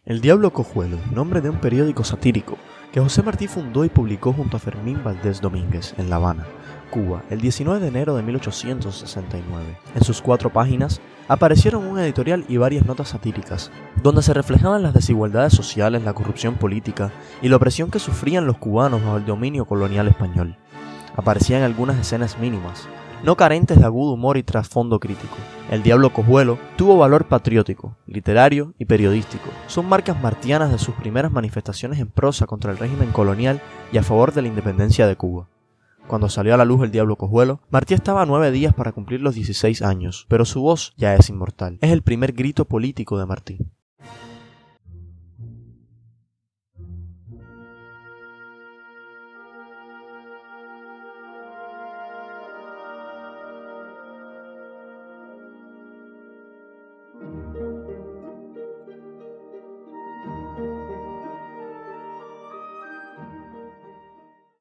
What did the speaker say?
El Diablo Cojuelo, nombre de un periódico satírico que José Martí fundó y publicó junto a Fermín Valdés Domínguez en La Habana, Cuba, el 19 de enero de 1869. En sus 4 páginas aparecieron un editorial y varias notas satíricas, donde se reflejaban las desigualdades sociales, la corrupción política y la opresión que sufrían los cubanos bajo el dominio colonial español. Aparecían algunas escenas mínimas, no carentes de agudo humor y trasfondo crítico. El Diablo Cojuelo tuvo valor patriótico, literario y periodístico. Son marcas martianas de sus primeras manifestaciones en prosa contra el régimen colonial y a favor de la independencia de Cuba. Cuando salió a la luz El Diablo Cojuelo, Martí estaba a 9 días para cumplir los 16 años, pero su voz ya es inmortal. Es el primer grito político de Martí.